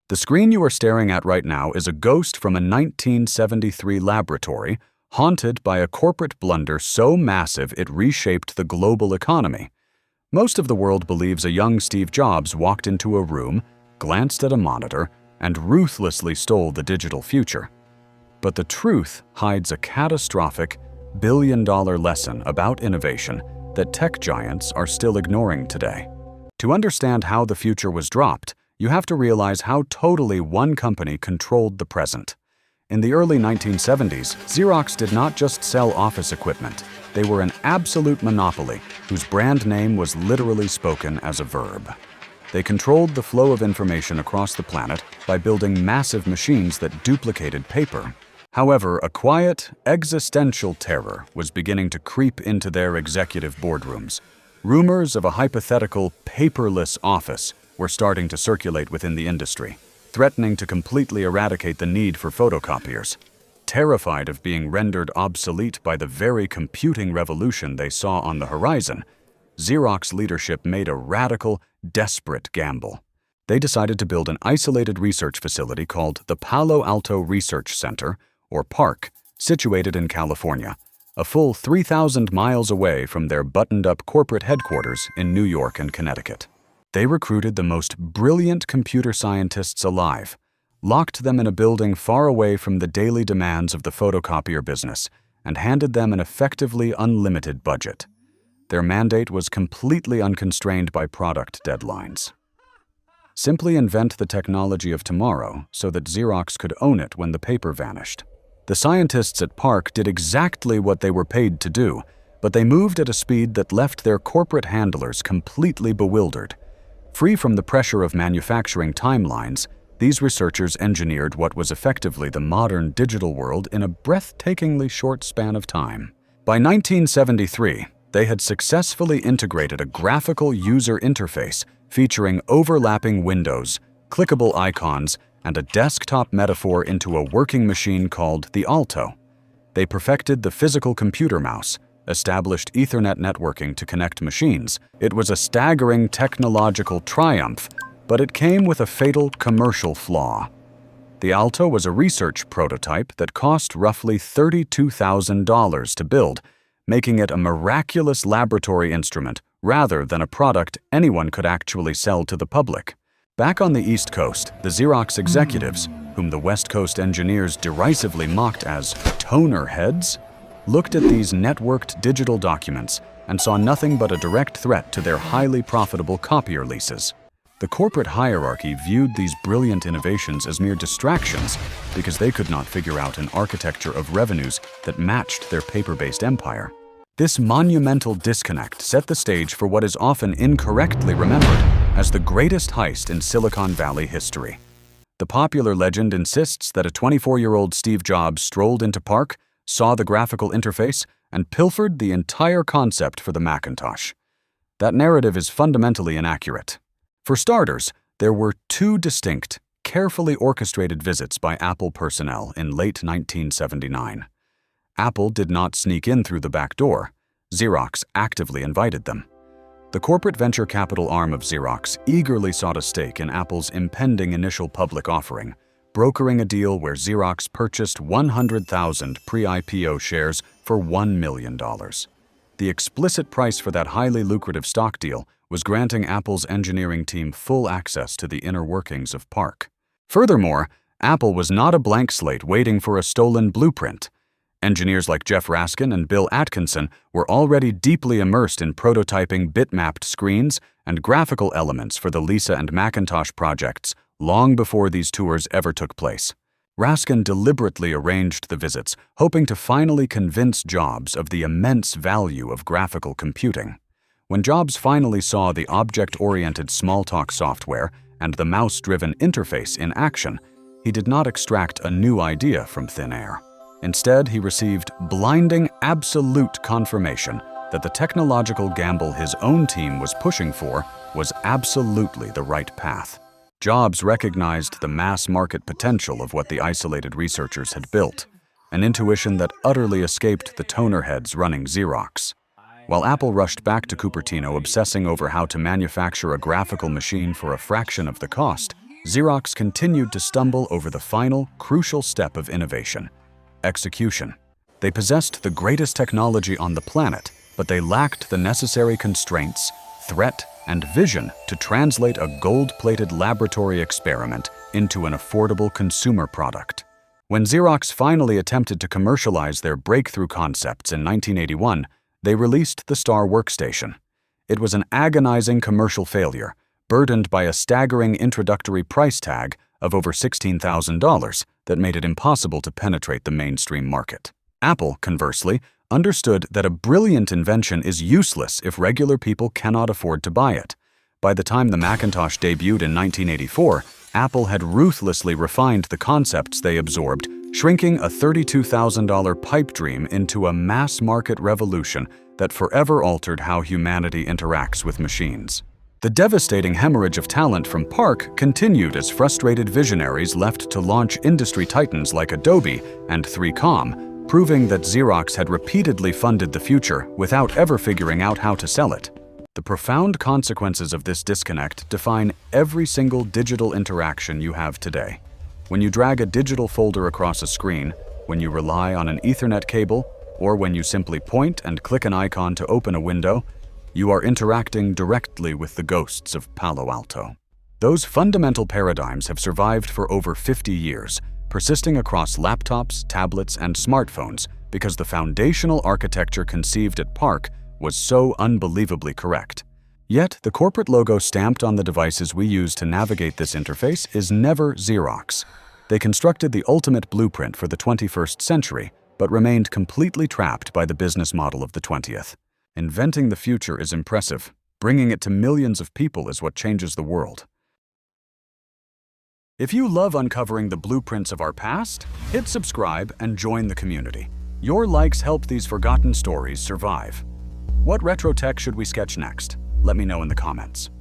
The screen you are staring at right now is a ghost from a 1973 laboratory, haunted by a corporate blunder so massive it reshaped the global economy. Most of the world believes a young Steve Jobs walked into a room, glanced at a monitor, and ruthlessly stole the digital future. But the truth hides a catastrophic, billion-dollar lesson about innovation that tech giants are still ignoring today. To understand how the future was dropped, you have to realize how totally one company controlled the present. In the early 1970s, Xerox did not just sell office equipment. They were an absolute monopoly whose brand name was literally spoken as a verb. They controlled the flow of information across the planet by building massive machines that duplicated paper. However, a quiet, existential terror was beginning to creep into their executive boardrooms. Rumors of a hypothetical paperless office were starting to circulate within the industry, threatening to completely eradicate the need for photocopiers. Terrified of being rendered obsolete by the very computing revolution they saw on the horizon, Xerox leadership made a radical, desperate gamble. They decided to build an isolated research facility called the Palo Alto Research Center, or PARC, situated in California, a full 3,000 miles away from their buttoned-up corporate headquarters in New York and Connecticut. They recruited the most brilliant computer scientists alive, locked them in a building far away from the daily demands of the photocopier business, and handed them an effectively unlimited budget. Their mandate was completely unconstrained by product deadlines. Simply invent the technology of tomorrow so that Xerox could own it when the paper vanished. The scientists at PARC did exactly what they were paid to do, but they moved at a speed that left their corporate handlers completely bewildered. Free from the pressure of manufacturing timelines, these researchers engineered what was effectively the modern digital world in a breathtakingly short span of time. By 1973, they had successfully integrated a graphical user interface featuring overlapping windows, clickable icons, and a desktop metaphor into a working machine called the Alto. They perfected the physical computer mouse, established Ethernet networking to connect machines. It was a staggering technological triumph, but it came with a fatal commercial flaw. The Alto was a research prototype that cost roughly $32,000 to build, making it a miraculous laboratory instrument rather than a product anyone could actually sell to the public. Back on the East Coast, the Xerox executives, whom the West Coast engineers derisively mocked as toner heads, looked at these networked digital documents and saw nothing but a direct threat to their highly profitable copier leases. The corporate hierarchy viewed these brilliant innovations as mere distractions because they could not figure out an architecture of revenues that matched their paper-based empire. This monumental disconnect set the stage for what is often incorrectly remembered as the greatest heist in Silicon Valley history. The popular legend insists that a 24-year-old Steve Jobs strolled into PARC, saw the graphical interface, and pilfered the entire concept for the Macintosh. That narrative is fundamentally inaccurate. For starters, there were two distinct, carefully orchestrated visits by Apple personnel in late 1979. Apple did not sneak in through the back door. Xerox actively invited them. The corporate venture capital arm of Xerox eagerly sought a stake in Apple's impending initial public offering, brokering a deal where Xerox purchased 100,000 pre-IPO shares for $1 million. The explicit price for that highly lucrative stock deal was granting Apple's engineering team full access to the inner workings of PARC. Furthermore, Apple was not a blank slate waiting for a stolen blueprint. Engineers like Jeff Raskin and Bill Atkinson were already deeply immersed in prototyping bitmapped screens and graphical elements for the Lisa and Macintosh projects long before these tours ever took place. Raskin deliberately arranged the visits, hoping to finally convince Jobs of the immense value of graphical computing. When Jobs finally saw the object-oriented Smalltalk software and the mouse-driven interface in action, he did not extract a new idea from thin air. Instead, he received blinding, absolute confirmation that the technological gamble his own team was pushing for was absolutely the right path. Jobs recognized the mass market potential of what the isolated researchers had built, an intuition that utterly escaped the toner heads running Xerox. While Apple rushed back to Cupertino obsessing over how to manufacture a graphical machine for a fraction of the cost, Xerox continued to stumble over the final, crucial step of innovation: execution. They possessed the greatest technology on the planet, but they lacked the necessary constraints, threat, and vision to translate a gold-plated laboratory experiment into an affordable consumer product. When Xerox finally attempted to commercialize their breakthrough concepts in 1981, they released the Star Workstation. It was an agonizing commercial failure, burdened by a staggering introductory price tag of over $16,000 that made it impossible to penetrate the mainstream market. Apple, conversely, understood that a brilliant invention is useless if regular people cannot afford to buy it. By the time the Macintosh debuted in 1984, Apple had ruthlessly refined the concepts they absorbed, shrinking a $32,000 pipe dream into a mass-market revolution that forever altered how humanity interacts with machines. The devastating hemorrhage of talent from PARC continued as frustrated visionaries left to launch industry titans like Adobe and 3Com, proving that Xerox had repeatedly funded the future without ever figuring out how to sell it. The profound consequences of this disconnect define every single digital interaction you have today. When you drag a digital folder across a screen, when you rely on an Ethernet cable, or when you simply point and click an icon to open a window, you are interacting directly with the ghosts of Palo Alto. Those fundamental paradigms have survived for over 50 years, persisting across laptops, tablets, and smartphones because the foundational architecture conceived at PARC was so unbelievably correct. Yet, the corporate logo stamped on the devices we use to navigate this interface is never Xerox. They constructed the ultimate blueprint for the 21st century, but remained completely trapped by the business model of the 20th. Inventing the future is impressive. Bringing it to millions of people is what changes the world. If you love uncovering the blueprints of our past, hit subscribe and join the community. Your likes help these forgotten stories survive. What retro tech should we sketch next? Let me know in the comments.